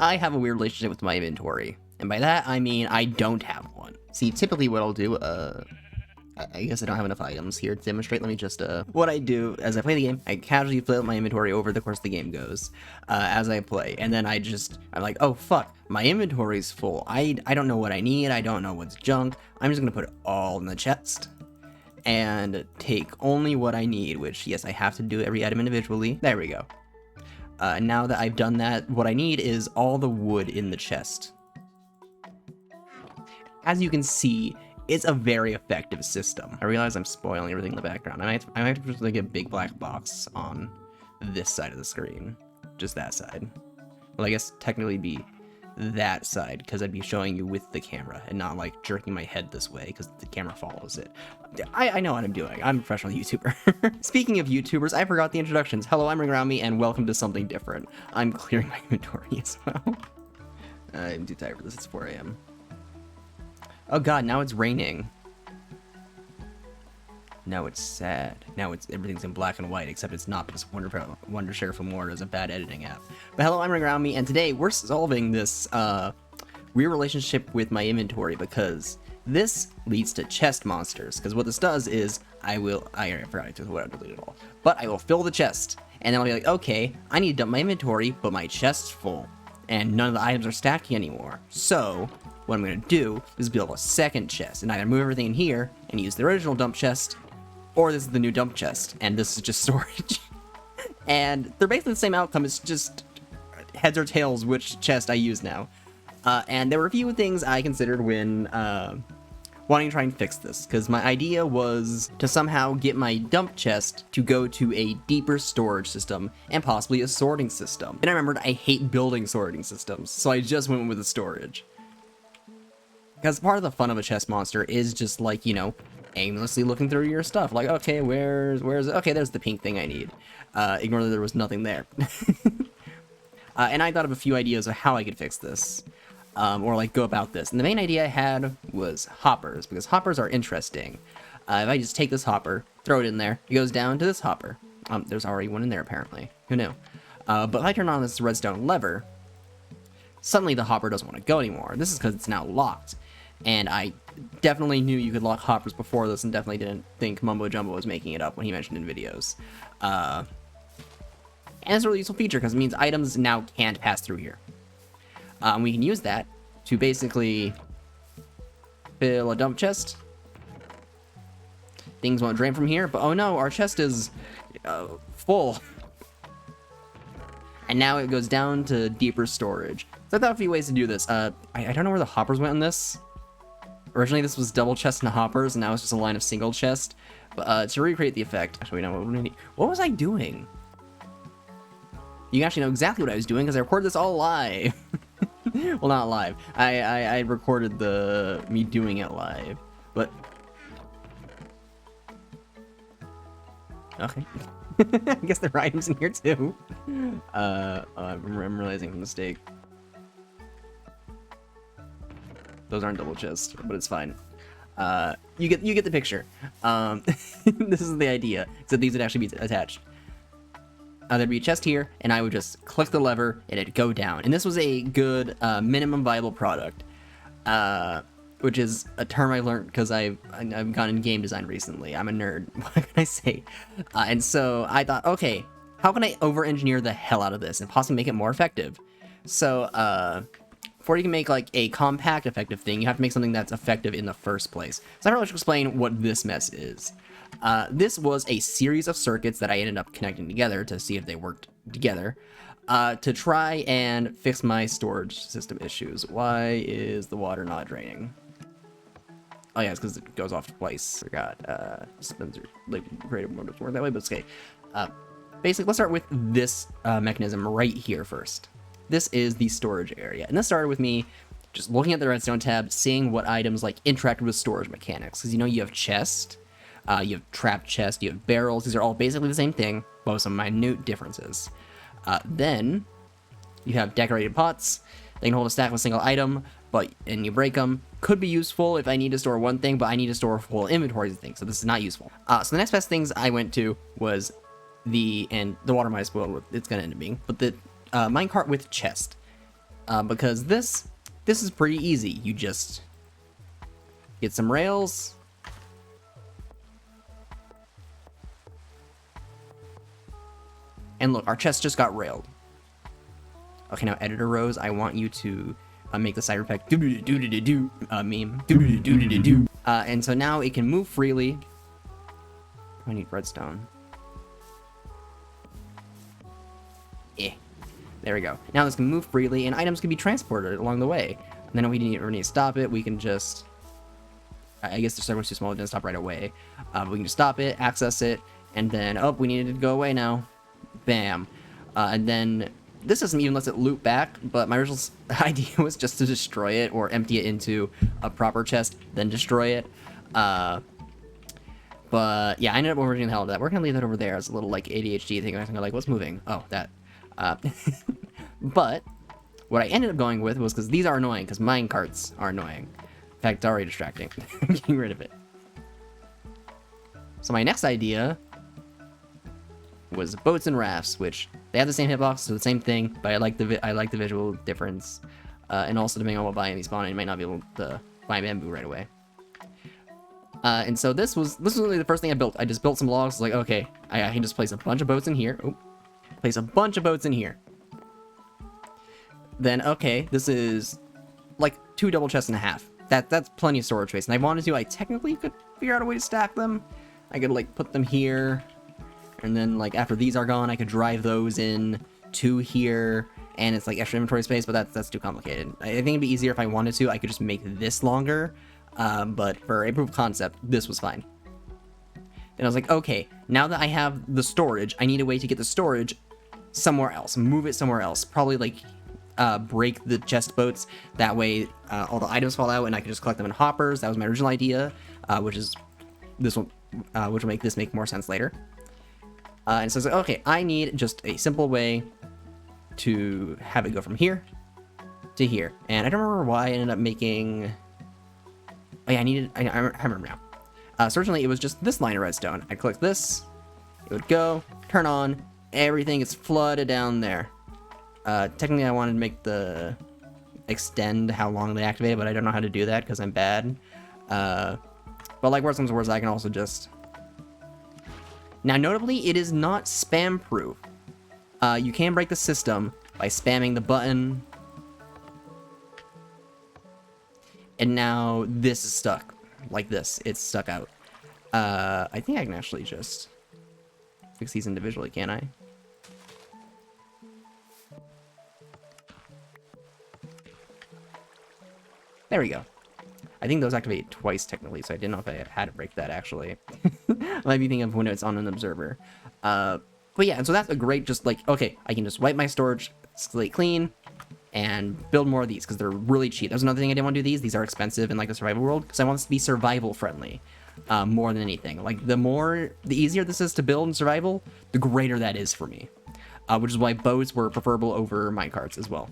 I have a weird relationship with my inventory, and by that I mean I don't have one. See, typically what I'll do, I guess I don't have enough items here to demonstrate. Let me just, what I do as I play the game, I casually fill out my inventory over the course of the game goes, as I play, and then I'm like, oh fuck, my inventory's full. I don't know what I need, I don't know what's junk, I'm just gonna put it all in the chest, and take only what I need, which, yes, I have to do every item individually. There we go. Now that I've done that, what I need is all the wood in the chest. As you can see, it's a very effective system. I realize I'm spoiling everything in the background. I might have to put like a big black box on this side of the screen. Just that side. Well, I guess technically be that side, because I'd be showing you with the camera and not like jerking my head this way because the camera follows it. I know what I'm doing. I'm a professional YouTuber. Speaking of YouTubers, I forgot the introductions. Hello, I'm Ringrami, and welcome to something different. I'm clearing my inventory as well. I'm too tired for this. It's 4 a.m. Oh god, now it's raining. Now it's sad. Now everything's in black and white, except it's not because Wondershare from War is a bad editing app. But hello, I'm Ringrami, and today we're solving this weird relationship with my inventory, because this leads to chest monsters. Because what this does is I forgot to delete it all. But I will fill the chest, and then I'll be like, okay, I need to dump my inventory, but my chest's full, and none of the items are stacking anymore. So what I'm going to do is build a second chest, and either move everything in here and use the original dump chest, or this is the new dump chest, and this is just storage. And they're basically the same outcome, it's just heads or tails which chest I use now. And there were a few things I considered when wanting to try and fix this, because my idea was to somehow get my dump chest to go to a deeper storage system, and possibly a sorting system. And I remembered I hate building sorting systems, so I just went with the storage. Because part of the fun of a chest monster is just like, you know, aimlessly looking through your stuff. Like, okay, where's it? Okay, there's the pink thing I need. Ignore that there was nothing there. And I thought of a few ideas of how I could fix this. Or like go about this. And the main idea I had was hoppers, because hoppers are interesting. If I just take this hopper, throw it in there, it goes down to this hopper. There's already one in there apparently. Who knew? But if I turn on this redstone lever, suddenly the hopper doesn't want to go anymore. This is because it's now locked. And I definitely knew you could lock hoppers before this, and definitely didn't think Mumbo Jumbo was making it up when he mentioned in videos. And it's a really useful feature because it means items now can't pass through here. We can use that to basically fill a dump chest. Things won't drain from here, but oh no, our chest is full. And now it goes down to deeper storage. So I thought of a few ways to do this. I don't know where the hoppers went on this. Originally this was double chest and hoppers, and now it's just a line of single chest. But to recreate the effect, actually, no, what was I doing? You actually know exactly what I was doing because I recorded this all live. Well, not live. I recorded me doing it live, but okay. I guess there are items in here too. I'm realizing a mistake. Those aren't double chests, but it's fine. You get the picture. This is the idea, so these would actually be attached. There'd be a chest here, and I would just click the lever, and it'd go down. And this was a good minimum viable product, which is a term I learned because I've gone in game design recently. I'm a nerd. What can I say? And so I thought, okay, how can I over-engineer the hell out of this and possibly make it more effective? So before you can make like a compact effective thing, you have to make something that's effective in the first place. So I probably should explain what this mess is. This was a series of circuits that I ended up connecting together to see if they worked together, to try and fix my storage system issues. Why is the water not draining? Oh yeah, it's because it goes off twice. Forgot, Spencer created more to work that way, but it's okay. Basically, let's start with this mechanism right here first. This is the storage area, and this started with me just looking at the redstone tab, seeing what items like interact with storage mechanics. Because you know you have chest, you have trap chest, you have barrels. These are all basically the same thing, but with some minute differences. Then you have decorated pots. They can hold a stack of a single item, and you break them. Could be useful if I need to store one thing, but I need to store full inventories of things, so this is not useful. So the next best things I went to was the water might spoil what it's gonna end up being, but the minecart with chest. because this is pretty easy. You just get some rails. And look, our chest just got railed. Okay, now editor rows, I want you to make the side effect do meme do. And so now it can move freely. I need redstone. There we go. Now this can move freely, and items can be transported along the way. And then we need to stop it. We can just, I guess the circle was too small, it didn't stop right away. We can just stop it, access it, and then, oh, we needed to go away now. Bam. And then this doesn't even let it loop back, but my original idea was just to destroy it or empty it into a proper chest, then destroy it. But yeah, I ended up overdoing the hell out of that. We're gonna leave that over there as a little like ADHD thing. I'm gonna like, what's moving? Oh, that. But what I ended up going with was, because these are annoying, because mine carts are annoying. In fact, it's already distracting. I'm getting rid of it. So my next idea was boats and rafts, which they have the same hitbox, so the same thing, but I like the visual difference, and also depending on what biome you spawn in, you might not be able to find bamboo right away. And so this was really the first thing I built. I just built some logs, like, okay, I can just place a bunch of boats in here. Oh, place a bunch of boats in here. Then, okay, this is like 2 double chests and a half. That's plenty of storage space. And I wanted to, I technically could figure out a way to stack them. I could like put them here, and then like after these are gone, I could drive those in to here, and it's like extra inventory space, but that's too complicated. I think it'd be easier if I wanted to. I could just make this longer, but for a proof of concept, this was fine. Then I was like, okay, now that I have the storage, I need a way to get the storage somewhere else, move it somewhere else, probably like break the chest boats, that way all the items fall out and I can just collect them in hoppers. That was my original idea, which is this one, which will make this make more sense later. And so I was like, okay, I need just a simple way to have it go from here to here. And I don't remember why I ended up making, oh yeah, I remember now. So originally it was just this line of redstone. I'd click this, it would go, turn on, everything is flooded down there. Technically I wanted to make the extend how long they activate, but I don't know how to do that because I'm bad. But like worst comes to worst, I can also just... Now notably, it is not spam proof. You can break the system by spamming the button. And now this is stuck. Like this, it's stuck out. I think I can actually just fix these individually, can't I? There we go. I think those activate twice technically, so I didn't know if I had to break that actually. I might be thinking of when it's on an observer. But yeah, and so that's a great, just like, okay, I can just wipe my storage slate clean and build more of these because they're really cheap. That's another thing I didn't want to do these. These are expensive in like the survival world because I want this to be survival friendly more than anything. Like the easier this is to build in survival, the greater that is for me. Which is why boats were preferable over minecarts as well.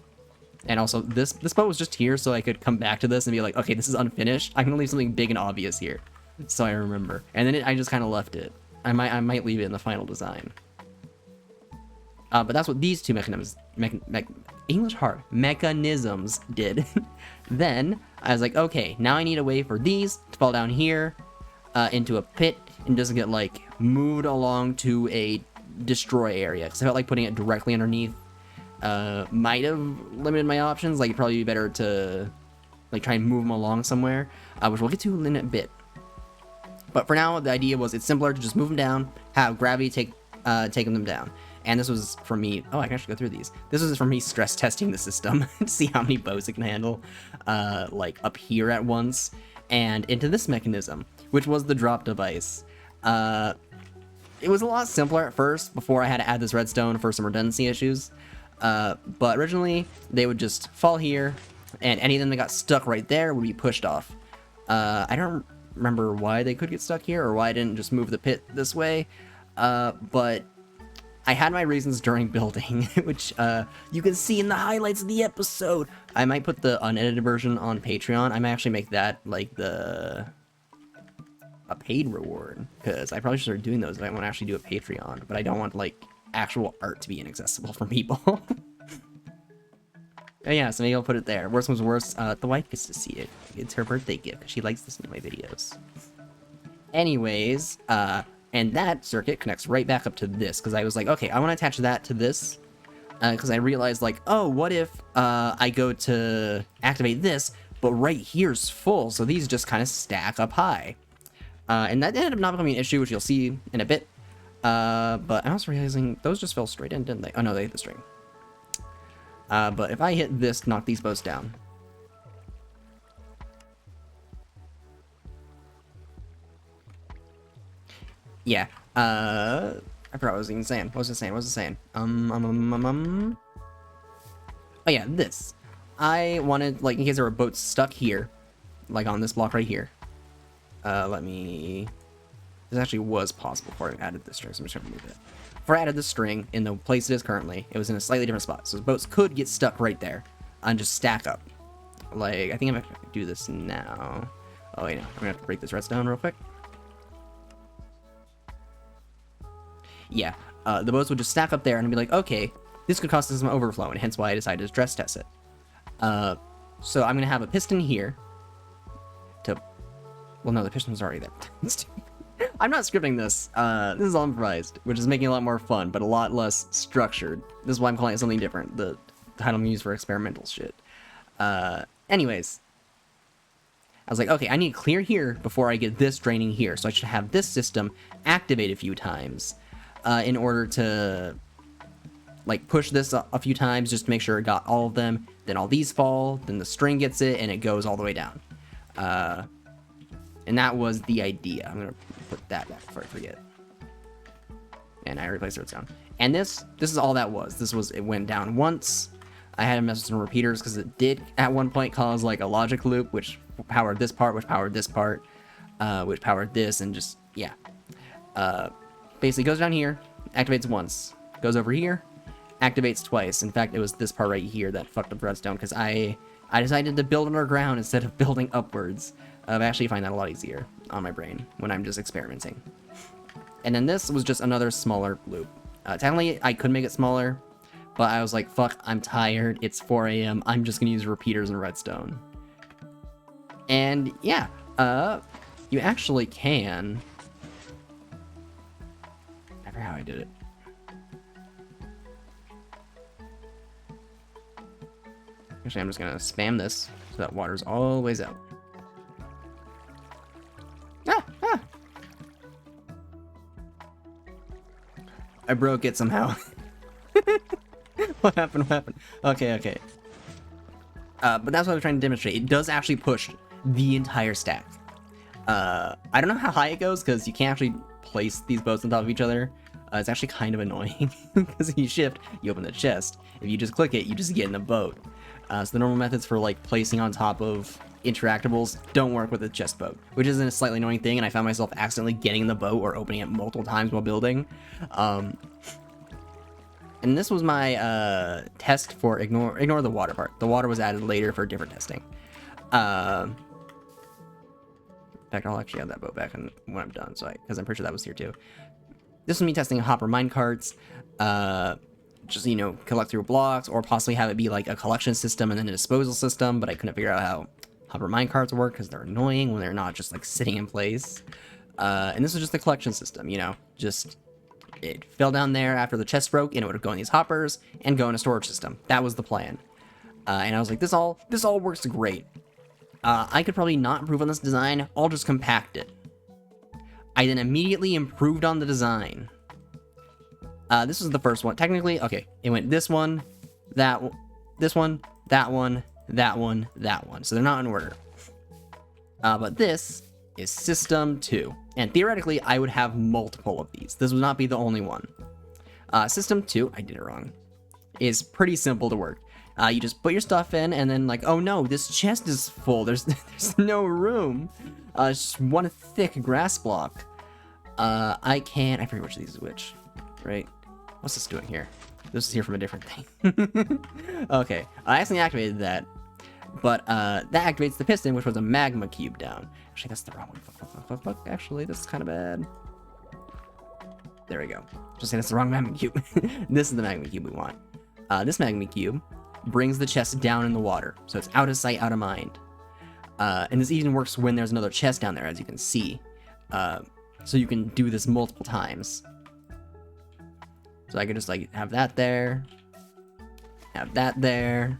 And also, this boat was just here so I could come back to this and be like, okay, this is unfinished. I'm gonna leave something big and obvious here, so I remember. And then I just kind of left it. I might leave it in the final design. But that's what these two mechanisms did. Then I was like, okay, now I need a way for these to fall down here into a pit and just get like moved along to a destroy area. Because I felt like putting it directly underneath might have limited my options. Like it'd probably be better to like try and move them along somewhere, which we'll get to in a bit. But for now, the idea was it's simpler to just move them down, have gravity take them down. And this was for me, oh, I can actually go through these. This was for me stress testing the system to see how many bows it can handle, like up here at once, and into this mechanism, which was the drop device. It was a lot simpler at first before I had to add this redstone for some redundancy issues. But originally, they would just fall here, and anything that got stuck right there would be pushed off. I don't remember why they could get stuck here, or why I didn't just move the pit this way, but I had my reasons during building, which you can see in the highlights of the episode. I might put the unedited version on Patreon. I might actually make that, like, a paid reward, because I probably should start doing those if I want to actually do a Patreon, but I don't want, like, actual art to be inaccessible for people. Oh yeah, so maybe I'll put it there. Worst comes worse, the wife gets to see it. It's her birthday gift, because she likes listening to my videos. Anyways, and that circuit connects right back up to this, because I was like, okay, I want to attach that to this, because I realized, like, oh, what if, I go to activate this, but right here's full, so these just kind of stack up high. And that ended up not becoming an issue, which you'll see in a bit. But I'm also realizing those just fell straight in, didn't they? Oh no, they hit the string. But if I hit this, knock these boats down. Yeah, I forgot what I was even saying. What was it saying? Oh yeah, this. I wanted, like, in case there were boats stuck here, like on this block right here. This actually was possible before I added this string, so I'm just gonna move it. Before I added this string, in the place it is currently, it was in a slightly different spot. So boats could get stuck right there and just stack up. Like, I think I'm gonna do this now. Oh wait, no, I'm gonna have to break this redstone real quick. Yeah, the boats would just stack up there and be like, okay, this could cause some overflow, and hence why I decided to stress test it. So I'm gonna have a piston here to, well, no, the piston was already there. I'm not scripting this. This is all improvised, which is making it a lot more fun, but a lot less structured. This is why I'm calling it something different. The title I'm used for experimental shit. Anyways, I was like, okay, I need to clear here before I get this draining here, so I should have this system activate a few times in order to, like, push this a few times just to make sure it got all of them. Then all these fall, then the string gets it, and it goes all the way down. And that was the idea. I'm gonna put that back before I forget. And I replaced the redstone. And this is all that was. It went down once. I had to mess with some repeaters because it did at one point cause like a logic loop, which powered this part, which powered this part, which powered this, and just, yeah. Basically goes down here, activates once, goes over here, activates twice. In fact, it was this part right here that fucked up redstone because I decided to build underground instead of building upwards. I actually find that a lot easier on my brain when I'm just experimenting. And then this was just another smaller loop. Technically, I could make it smaller, but I was like, fuck, I'm tired. It's 4 a.m. I'm just gonna use repeaters and redstone. And yeah, you actually can. I forgot how I did it. Actually, I'm just gonna spam this so that water's always out. I broke it somehow. What happened? Okay. But that's what I was trying to demonstrate. It does actually push the entire stack. I don't know how high it goes because you can't actually place these boats on top of each other. It's actually kind of annoying because if you shift, you open the chest. If you just click it, you just get in the boat. So the normal methods for like placing on top of interactables don't work with a chest boat, which is a slightly annoying thing, and I found myself accidentally getting in the boat or opening it multiple times while building. And this was my test for ignore the water part. The water was added later for different testing. In fact, I'll actually add that boat back when I'm done, so because I'm pretty sure that was here too. This was me testing hopper minecarts. Just, you know, collect through blocks, or possibly have it be like a collection system and then a disposal system, but I couldn't figure out how hopper minecarts work because they're annoying when they're not just like sitting in place. And this was just a collection system, you know, just it fell down there after the chest broke and it would go in these hoppers and go in a storage system. That was the plan. And I was like, this all works great. I could probably not improve on this design. I'll just compact it. I then immediately improved on the design. This was the first one. Technically, okay, it went this one, that one, this one, that one, that one, that one. So they're not in order. But this is System 2. And theoretically, I would have multiple of these. This would not be the only one. System 2, I did it wrong, is pretty simple to work. You just put your stuff in, and then like, oh no, this chest is full. There's no room. It's just one thick grass block. I forget which of these is which, right? What's this doing here? This is here from a different thing. Okay, I accidentally activated that, but that activates the piston, which was a magma cube down. Actually, that's the wrong one. Fuck. Actually, this is kind of bad. There we go. Just saying that's the wrong magma cube. This is the magma cube we want. This magma cube brings the chest down in the water, so it's out of sight, out of mind. And this even works when there's another chest down there, as you can see. So you can do this multiple times. So I could just like have that there, have that there.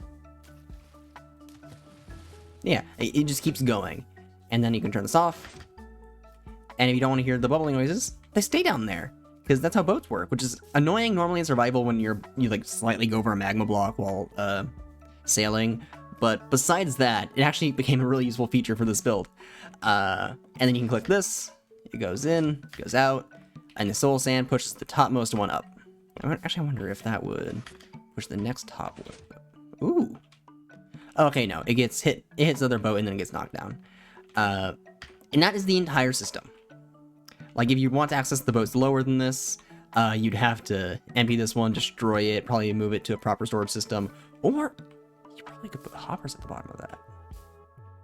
Yeah, it just keeps going. And then you can turn this off. And if you don't want to hear the bubbling noises, they stay down there. Because that's how boats work, which is annoying normally in survival when you like slightly go over a magma block while sailing. But besides that, it actually became a really useful feature for this build. And then you can click this, it goes in, goes out, and the soul sand pushes the topmost one up. Actually, I wonder if that would push the next top one. Ooh. Okay, no, it gets hit, it hits the other boat and then it gets knocked down. And that is the entire system. Like, if you want to access the boats lower than this, you'd have to empty this one, destroy it, probably move it to a proper storage system, or you probably could put hoppers at the bottom of that.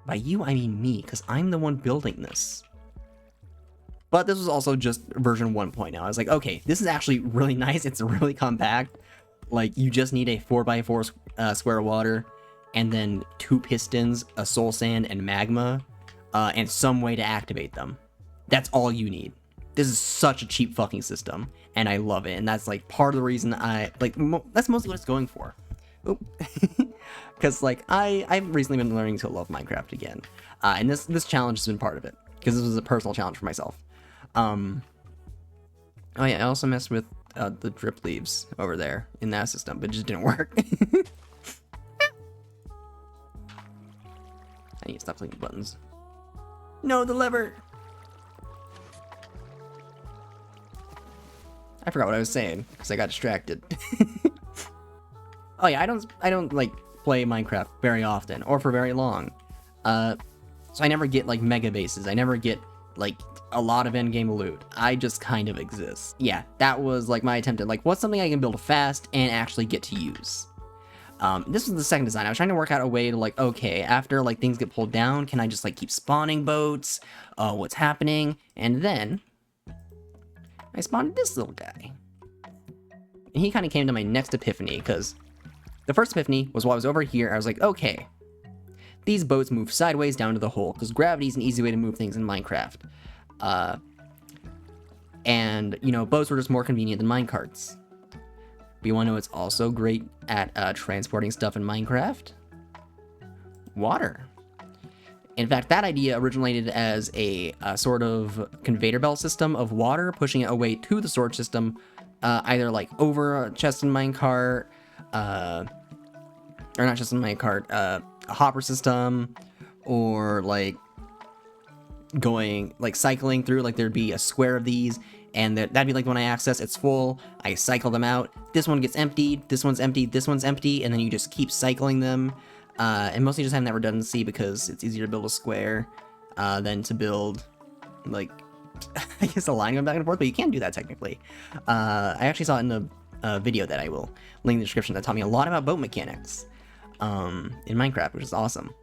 By you, I mean me, because I'm the one building this. But this was also just version 1.0. I was like, okay, this is actually really nice. It's really compact. Like, you just need a 4x4 square of water, and then 2 pistons, a soul sand, and magma, and some way to activate them. That's all you need. This is such a cheap fucking system, and I love it. And that's like part of the reason I like. That's mostly what it's going for. Because like I've recently been learning to love Minecraft again, and this challenge has been part of it because this was a personal challenge for myself. Oh yeah, I also messed with the drip leaves over there in that system, but it just didn't work. I need to stop clicking buttons. No, the lever. I forgot what I was saying because I got distracted. Oh yeah, I don't like play Minecraft very often or for very long. So I never get like mega bases. I never get like a lot of endgame loot. I just kind of exist. Yeah, that was like my attempt at like what's something I can build fast and actually get to use. This was the second design. I was trying to work out a way to like, okay, after like things get pulled down, can I just like keep spawning boats? What's happening? And then I spawned this little guy. And he kind of came to my next epiphany, because the first epiphany was while I was over here, I was like, okay, these boats move sideways down to the hole, because gravity is an easy way to move things in Minecraft. And, you know, boats were just more convenient than minecarts. But you want to know what's also great at transporting stuff in Minecraft? Water. In fact, that idea originated as a sort of conveyor belt system of water, pushing it away to the storage system, either like over a chest in minecart, or not just in minecart, a hopper system, or like going, like cycling through, like there'd be a square of these, and that'd be like when I access, it's full, I cycle them out, this one gets emptied, this one's empty, this one's empty, and then you just keep cycling them. And mostly just having that redundancy because it's easier to build a square than to build, like, I guess a line going back and forth, but you can do that technically. I actually saw it in a video that I will link in the description that taught me a lot about boat mechanics in Minecraft, which is awesome.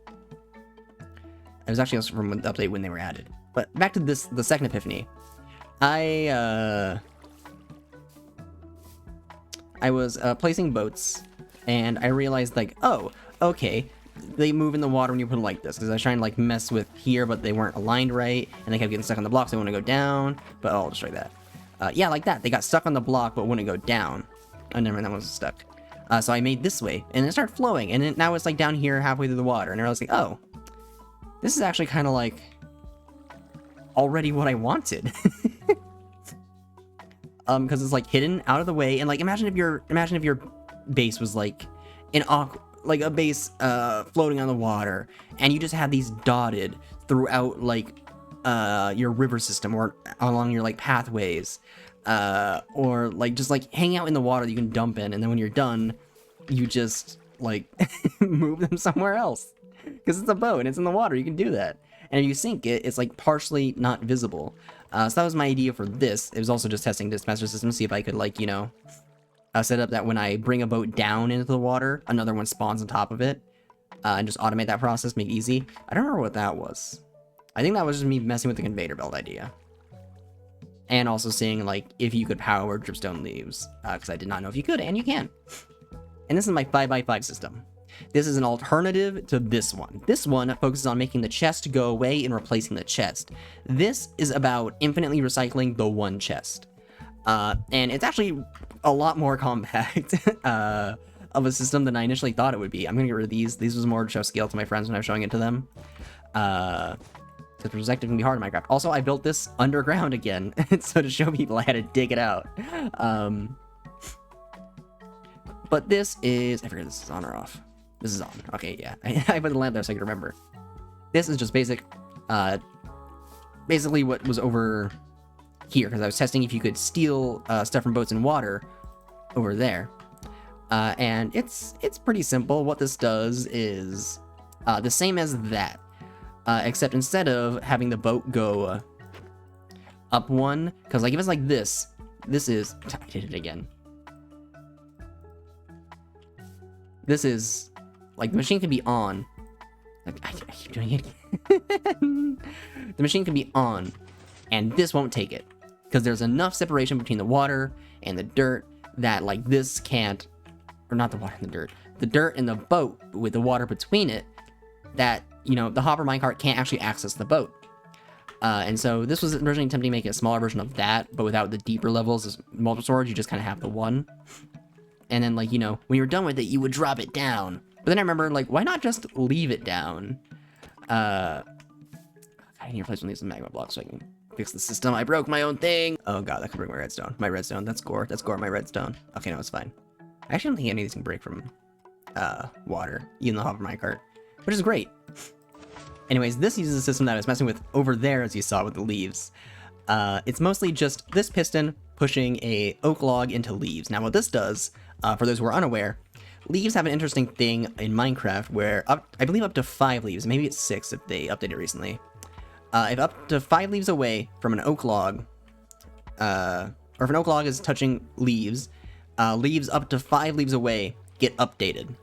It was actually also from the update when they were added. But back to the second epiphany. I was placing boats, and I realized, like, oh, okay, they move in the water when you put it like this, because I was trying to like mess with here, but they weren't aligned right, and they kept getting stuck on the block, so they want to go down, but I'll destroy that. Yeah, like that, they got stuck on the block, but wouldn't go down. Oh, never mind, that one was stuck. So I made this way, and it started flowing, and now it's like down here halfway through the water, and I was like, oh, this is actually kind of like already what I wanted. Because it's like hidden out of the way, and like imagine if your base was like like a base floating on the water, and you just had these dotted throughout like your river system or along your like pathways, or like just like hang out in the water that you can dump in, and then when you're done, you just like move them somewhere else because it's a boat and it's in the water. You can do that, and if you sink it, it's like partially not visible. So that was my idea for this. It was also just testing this master system, see if I could like, you know, set up that when I bring a boat down into the water, another one spawns on top of it, and just automate that process, make it easy. I don't remember what that was. I think that was just me messing with the conveyor belt idea. And also seeing, like, if you could power dripstone leaves, because I did not know if you could, and you can. And this is my 5x5 system. This is an alternative to this one. This one focuses on making the chest go away and replacing the chest. This is about infinitely recycling the one chest. And it's actually a lot more compact of a system than I initially thought it would be. I'm gonna get rid of these. These was more to show scale to my friends when I was showing it to them. Because perspective can be hard in Minecraft. Also, I built this underground again, so to show people I had to dig it out. But this is, I forget if this is on or off. This is on. Okay, yeah. I put the lamp there so I could remember. This is just basic, basically what was over here, because I was testing if you could steal stuff from boats in water over there. And it's pretty simple. What this does is the same as that, except instead of having the boat go up one, because like if it's like this is, I did it again. This is, like, the machine can be on. I keep doing it. The machine can be on, and this won't take it. Because there's enough separation between the water and the dirt that, like, this can't, or not the water and the dirt and the boat with the water between it, that, you know, the hopper minecart can't actually access the boat. And so this was originally attempting to make a smaller version of that, but without the deeper levels as multiple storage, you just kind of have the one. And then, like, you know, when you're done with it, you would drop it down. But then I remember, like, why not just leave it down? I need to replace one of these magma blocks so I can fix the system. I broke my own thing. Oh god, that could break my redstone. My redstone, that's gore. That's gore, my redstone. Okay, no, it's fine. I actually don't think any of these can break from water, even the hopper minecart, which is great. Anyways, this uses a system that I was messing with over there, as you saw with the leaves. It's mostly just this piston pushing a oak log into leaves. Now, what this does, for those who are unaware, leaves have an interesting thing in Minecraft where, I believe up to 5 leaves, maybe it's 6 if they updated recently. If up to 5 leaves away from an oak log, or if an oak log is touching leaves, leaves up to 5 leaves away get updated.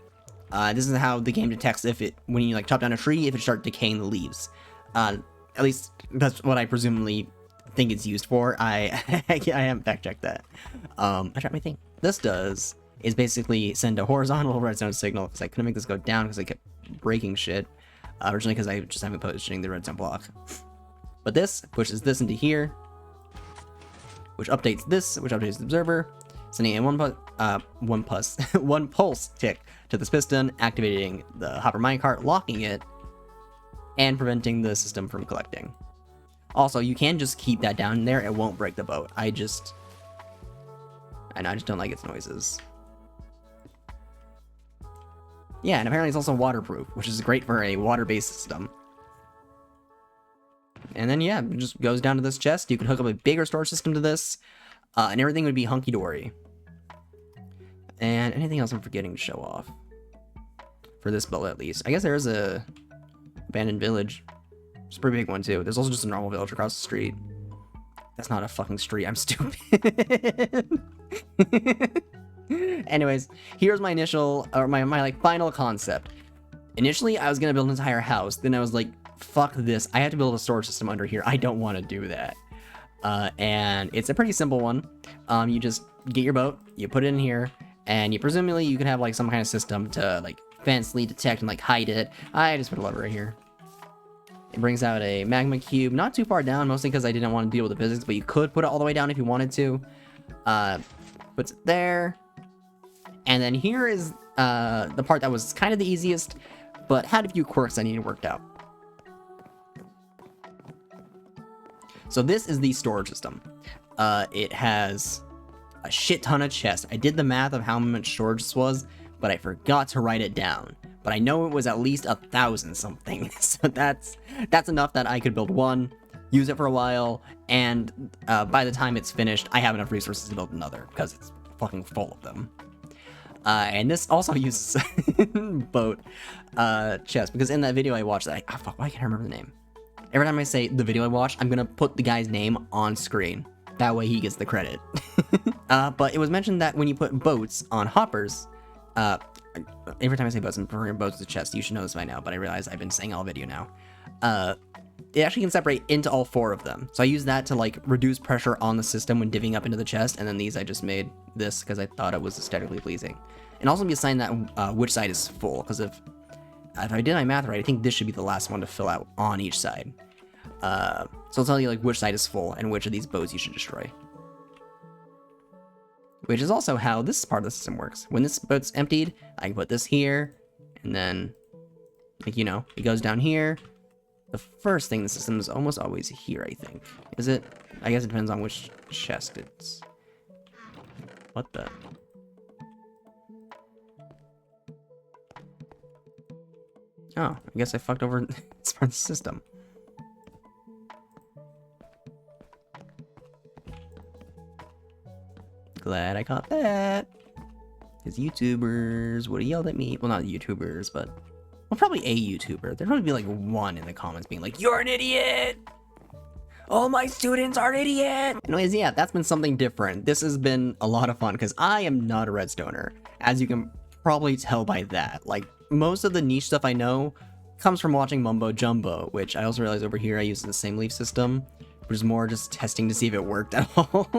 This is how the game detects if it, when you like chop down a tree, if it starts decaying the leaves. At least that's what I presumably think it's used for. I haven't fact checked that. I dropped my thing. This does is basically send a horizontal redstone signal, because I couldn't make this go down because I kept breaking shit. Originally because I just haven't positioning the redstone block. But this pushes this into here, which updates this, which updates the observer, sending in one pulse tick to this piston, activating the hopper minecart, locking it, and preventing the system from collecting. Also, you can just keep that down there, it won't break the boat. I just don't like its noises. Yeah, and apparently it's also waterproof, which is great for a water-based system. And then, yeah, it just goes down to this chest. You can hook up a bigger storage system to this, and everything would be hunky-dory. And anything else I'm forgetting to show off? For this build, at least. I guess there is a abandoned village. It's a pretty big one, too. There's also just a normal village across the street. That's not a fucking street, I'm stupid. Anyways, here's my initial, or my like final concept. Initially, I was gonna build an entire house. Then I was like, fuck this. I have to build a storage system under here. I don't want to do that. And it's a pretty simple one. You just get your boat, you put it in here, and you presumably you can have like some kind of system to like fancily detect and like hide it. I just put a lever right here. It brings out a magma cube, not too far down, mostly because I didn't want to deal with the physics, but you could put it all the way down if you wanted to. Puts it there. And then here is the part that was kind of the easiest, but had a few quirks I needed worked out. So this is the storage system. It has a shit ton of chests. I did the math of how much storage this was, but I forgot to write it down. But I know it was at least 1,000 something. So that's enough that I could build one, use it for a while, and by the time it's finished, I have enough resources to build another, because it's fucking full of them. And this also uses boat chest, because in that video I watched, why can't I remember the name? Every time I say the video I watched, I'm gonna put the guy's name on screen. That way he gets the credit. But it was mentioned that when you put boats on hoppers, every time I say boats, I'm referring boats to chest. You should know this by now, but I realize I've been saying all video now. It actually can separate into all 4 of them. So I use that to like reduce pressure on the system when divvying up into the chest, and then these I just made this because I thought it was aesthetically pleasing. and also be assigned that which side is full, because if I did my math right, I think this should be the last one to fill out on each side. So I'll tell you like which side is full and which of these bows you should destroy. Which is also how this part of the system works. When this boat's emptied, I can put this here, and then, like, you know, it goes down here. The first thing in the system is almost always here, I think. Is it? I guess it depends on which chest it's... What the... Oh, I guess I fucked over this part of the system. Glad I caught that. Because YouTubers would have yelled at me. Well, not YouTubers, but... Well, probably a YouTuber. There'd probably be like one in the comments being like, "You're an idiot! All my students are an idiot!" Anyways, yeah, that's been something different. This has been a lot of fun, because I am not a redstoner. As you can probably tell by that. Like, most of the niche stuff I know comes from watching Mumbo Jumbo, which I also realized over here I use the same leaf system, which is more just testing to see if it worked at all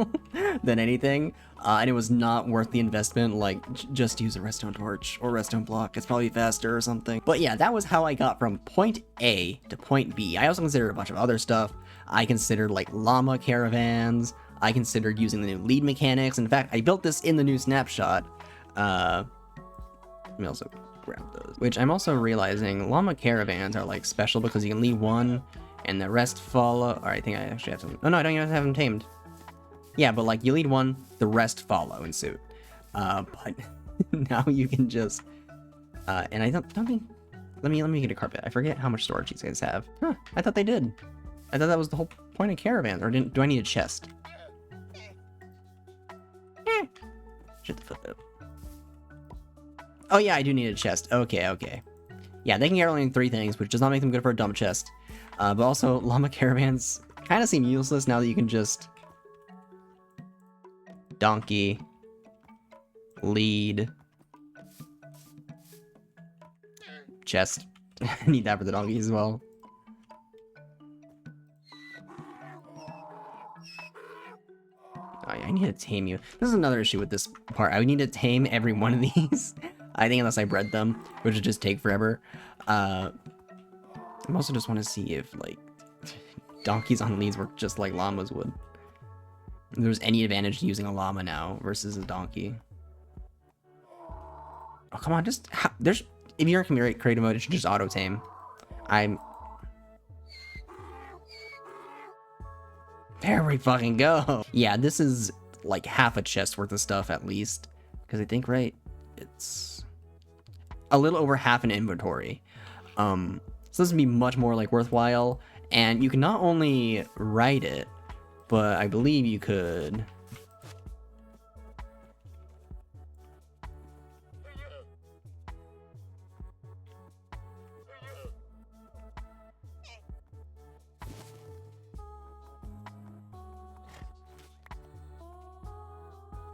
than anything. And it was not worth the investment, like, just use a redstone torch or redstone block. It's probably faster or something. But yeah, that was how I got from point A to point B. I also considered a bunch of other stuff. I considered, like, llama caravans. I considered using the new lead mechanics. In fact, I built this in the new snapshot. Let me also grab those. Which I'm also realizing llama caravans are, like, special because you can lead one and the rest follow. Or I think I actually have some. Oh no, I don't even have them tamed. Yeah, but like you lead one, the rest follow in suit. But now you can just and I don't think. Let me get a carpet. I forget how much storage these guys have. Huh, I thought they did. I thought that was the whole point of caravans. Or do I need a chest? Shut the fuck up. Oh yeah, I do need a chest. Okay. Yeah, they can get only 3 things, which does not make them good for a dump chest. But also, llama caravans kind of seem useless now that you can just... Donkey. Lead. Chest. I need that for the donkey as well. Oh, yeah, I need to tame you. This is another issue with this part. I would need to tame every one of these. I think unless I bred them, which would just take forever. I also just want to see if, like, donkeys on leads work just like llamas would. If there's any advantage to using a llama now versus a donkey. Oh, come on, just... There's... If you're in creative mode, it should just auto-tame. There we fucking go! Yeah, this is, like, half a chest worth of stuff, at least. Because I think, right, it's... a little over half an inventory. So this would be much more, like, worthwhile. And you can not only write it, but I believe you could...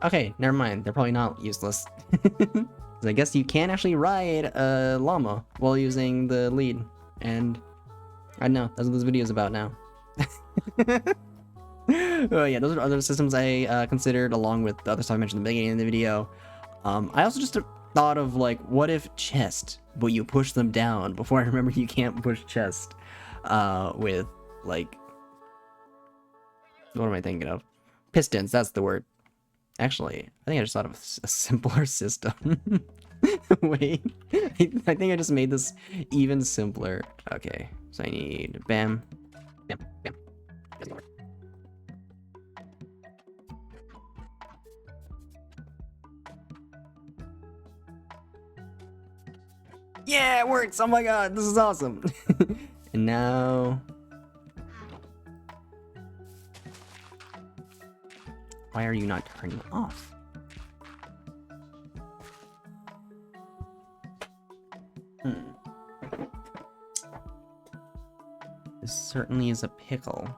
Okay, never mind. They're probably not useless. I guess you can actually ride a llama while using the lead. And I don't know, that's what this video is about now. Oh yeah, those are other systems I considered along with the other stuff I mentioned in the beginning of the video. I also just thought of like, what if chest, but you push them down before I remember you can't push chest with like, what am I thinking of? Pistons, that's the word. Actually, I think I just thought of a simpler system. Wait, I think I just made this even simpler. Okay, so I need bam, bam, bam. Yeah, it works! Oh my god, this is awesome! And now... Why are you not turning off? This certainly is a pickle.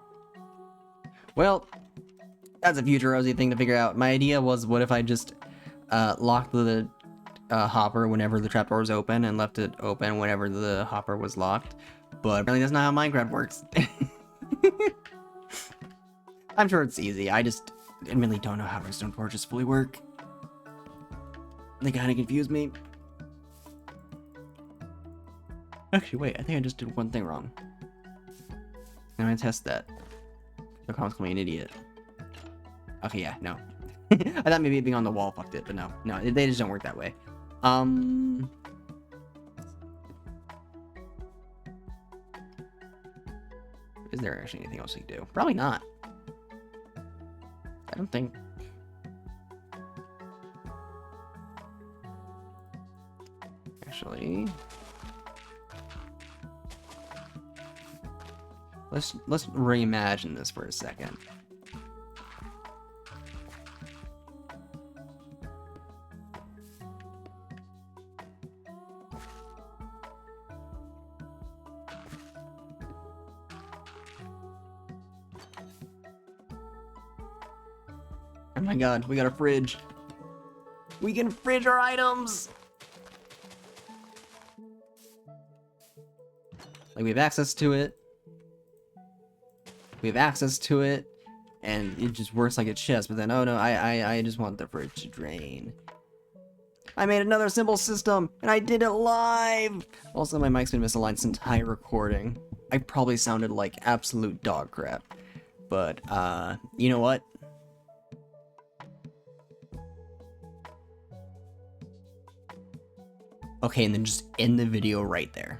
Well, that's a future rosy thing to figure out. My idea was, what if I just locked the hopper whenever the trapdoor was open and left it open whenever the hopper was locked? But apparently that's not how Minecraft works. I'm sure it's easy. I really don't know how redstone torches fully work. They kind of confused me. Actually, wait, I think I just did one thing wrong. I'm gonna test that. They're calling me an idiot. Okay, yeah, no. I thought maybe it being on the wall fucked it, but no. No, they just don't work that way. Is there actually anything else you can do? Probably not. I don't think. Actually, let's reimagine this for a second. Oh my god, we got a fridge. We can fridge our items! Like, we have access to it. We have access to it. And it just works like a chest, but then, oh no, I just want the fridge to drain. I made another simple system, and I did it live! Also, my mic's been misaligned this entire recording. I probably sounded like absolute dog crap. But, you know what? Okay, and then just end the video right there.